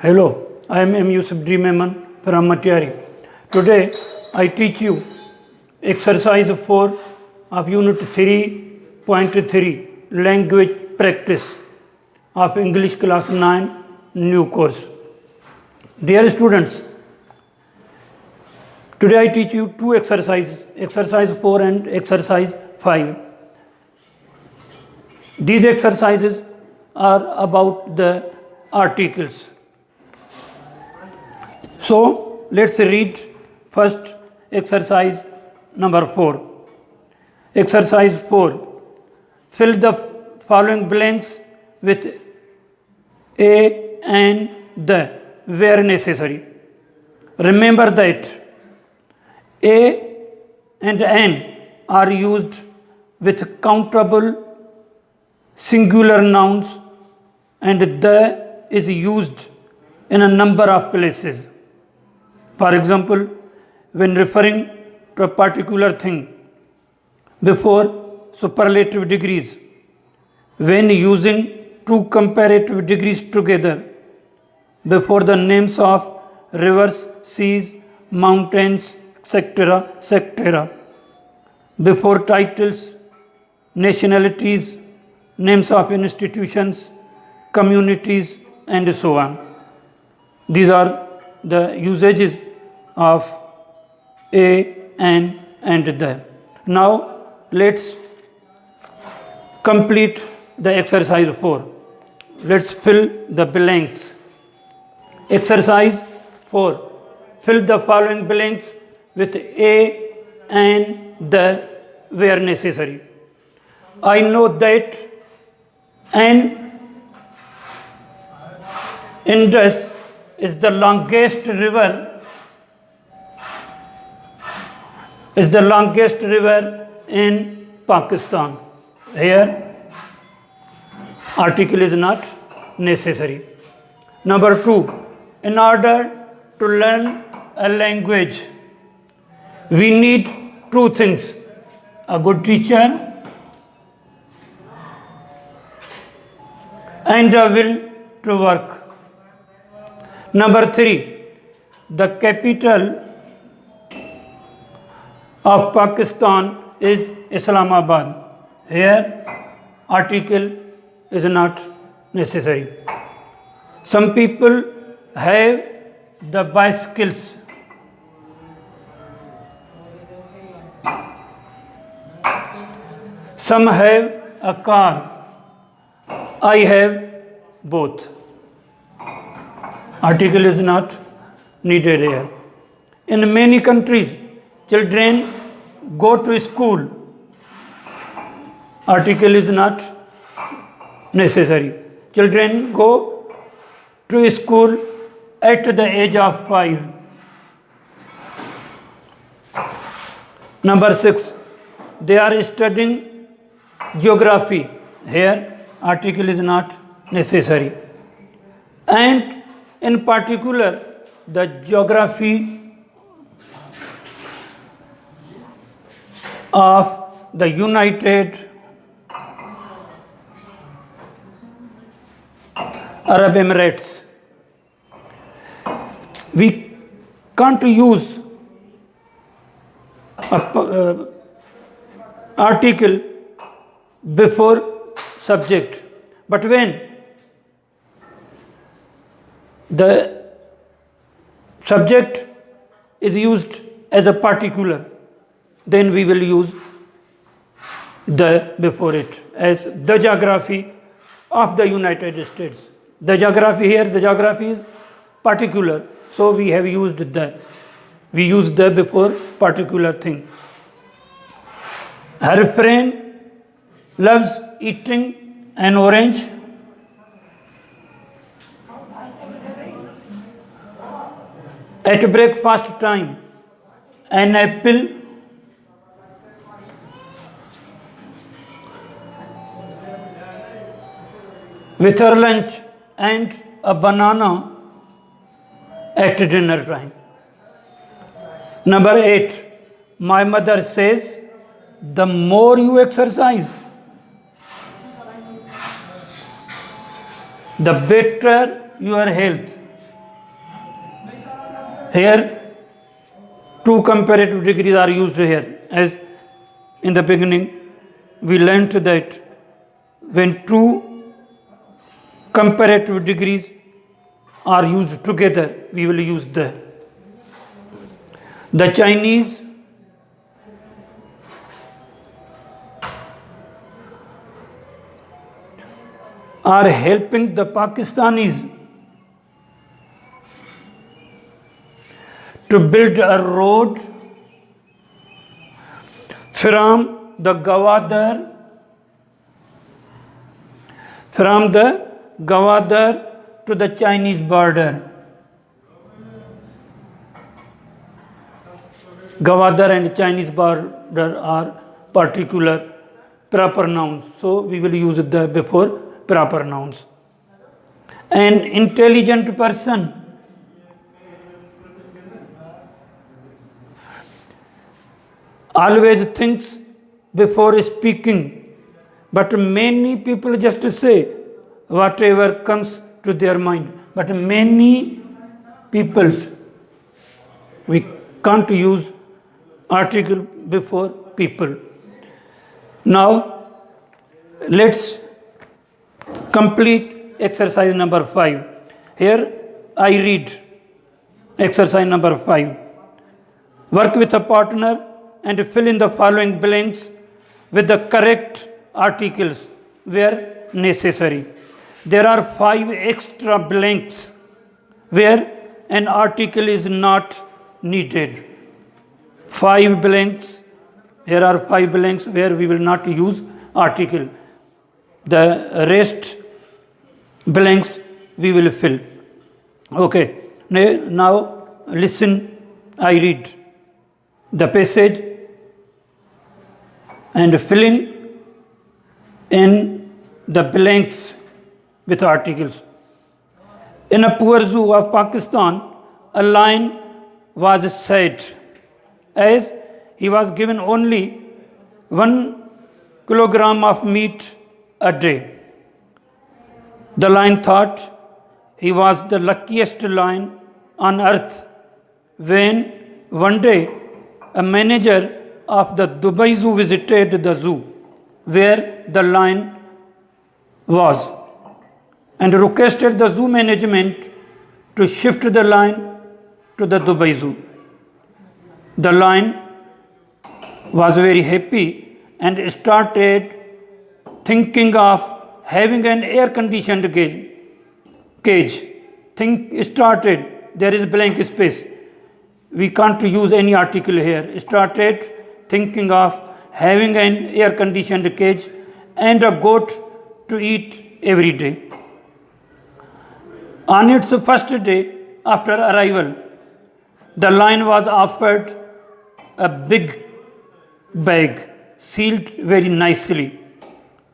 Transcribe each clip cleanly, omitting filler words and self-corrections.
Hello, I am M. Yusuf D. Memon from Matiari. Today I teach you exercise 4 of Unit 3.3 Language Practice of English Class 9 new course. Dear students, today I teach you two exercises, exercise 4 and exercise 5. These exercises are about the articles. So let's read first exercise number 4. Exercise 4. Fill the following blanks with a and the where necessary. Remember that a and an are used with countable singular nouns and the is used in a number of places. For example, when referring to a particular thing before superlative degrees, when using two comparative degrees together before the names of rivers, seas, mountains, etc., etc., before titles, nationalities, names of institutions, communities, and so on. These are the usages of a, an, and the. Now let's complete the exercise 4. Let's fill the blanks. Exercise 4. Fill the following blanks with a and the where necessary. I know that an Indus is the longest river in Pakistan. Here article is not necessary. Number 2, in order to learn a language, we need two things: a good teacher and a will to work. Number 3, the capital of Pakistan is Islamabad. Here article is not necessary. Some people have the bicycles. Some have a car. I have both. Article is not needed here. In many countries, children go to school. Article is not necessary. Children go to school at the age of 5. Number 6, they are studying geography. Here article is not necessary. And in particular, the geography of the United Arab Emirates. We can't use a article before subject, but when the subject is used as a particular, then we will use the before it, as the geography of the United States. The geography here, the geography is particular, so we have used the. We use the before particular thing. Her friend loves eating an orange. At breakfast time, an apple. With her lunch and a banana at dinner time. Number 8, my mother says, the more you exercise, the better your health. Here, two comparative degrees are used here. As in the beginning, we learnt that when two comparative degrees are used together, we will use the. The Chinese are helping the Pakistanis to build a road from the Gawadar to the Chinese border. Gawadar and Chinese border are particular proper nouns, so we will use the before proper nouns. An intelligent person always thinks before speaking, but many people just say whatever comes to their mind. But many people, we can't use article before people. Now, let's complete exercise number 5. Here I read exercise number 5. Work with a partner and fill in the following blanks with the correct articles where necessary. There are 5 extra blanks where an article is not needed. 5 blanks. Here are 5 blanks where we will not use article. The rest blanks we will fill. Okay. Now listen. I read the passage and filling in the blanks with articles. In a poor zoo of Pakistan, a lion was sad as he was given only 1 kilogram of meat a day. The lion thought he was the luckiest lion on earth when one day a manager of the Dubai Zoo visited the zoo where the lion was and requested the zoo management to shift the lion to the Dubai Zoo. The lion was very happy and started thinking of having an air-conditioned cage. There is blank space. We can't use any article here. Started thinking of having an air-conditioned cage and a goat to eat every day. On its first day after arrival, the lion was offered a big bag sealed very nicely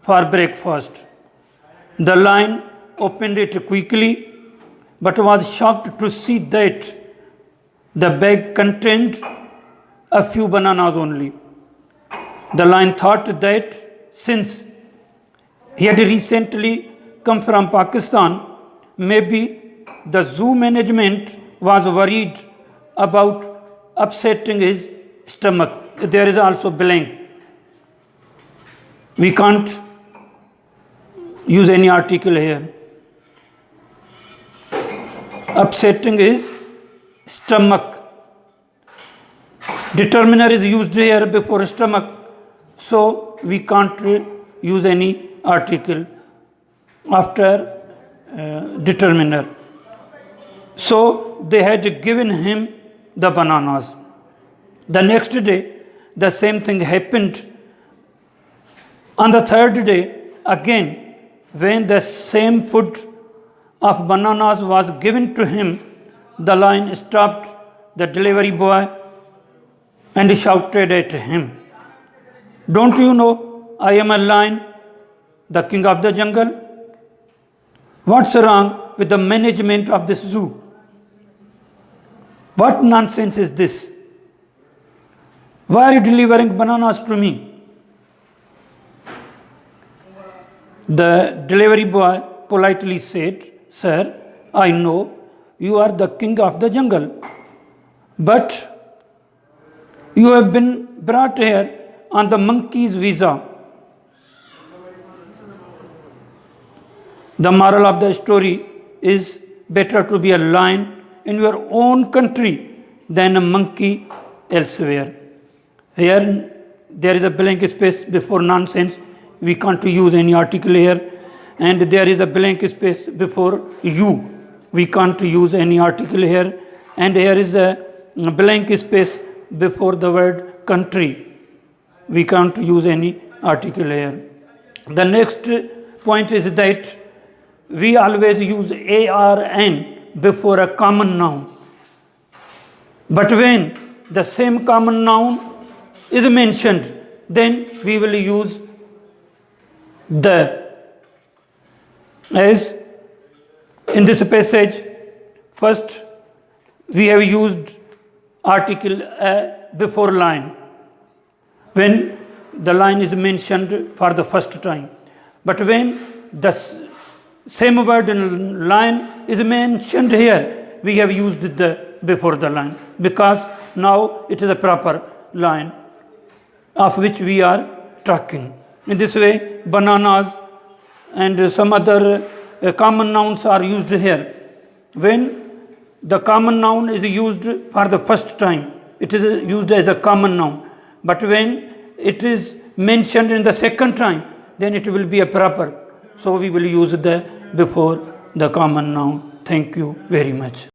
for breakfast. The lion opened it quickly but was shocked to see that the bag contained a few bananas only. The lion thought that since he had recently come from Pakistan, maybe the zoo management was worried about upsetting his stomach. There is also blank. We can't use any article here. Upsetting his stomach. Determiner is used here before stomach, so we can't use any article after determiner. So they had given him the bananas. The next day, the same thing happened. On the third day, again, when the same food of bananas was given to him, the lion stopped the delivery boy and shouted at him, "Don't you know I am a lion, the king of the jungle? What's wrong with the management of this zoo? What nonsense is this? Why are you delivering bananas to me?" The delivery boy politely said, "Sir, I know you are the king of the jungle, But you have been brought here on the monkey's visa. The moral of the story is better to be a lion in your own country than a monkey elsewhere. Here there is a blank space before nonsense. We can't use any article here. And there is a blank space before you. We can't use any article here. And here is a blank space before the word country. We can't use any article here. The next point is that we always use ARN before a common noun. But when the same common noun is mentioned, then we will use the. As in this passage, first we have used article before line when the line is mentioned for the first time. But when the same word in line is mentioned here, we have used the before the line, because now it is a proper line of which we are talking. In this way, bananas and some other common nouns are used here. When the common noun is used for the first time, it is used as a common noun. But when it is mentioned in the second time, then it will be a proper. So we will use the before the common noun. Thank you very much.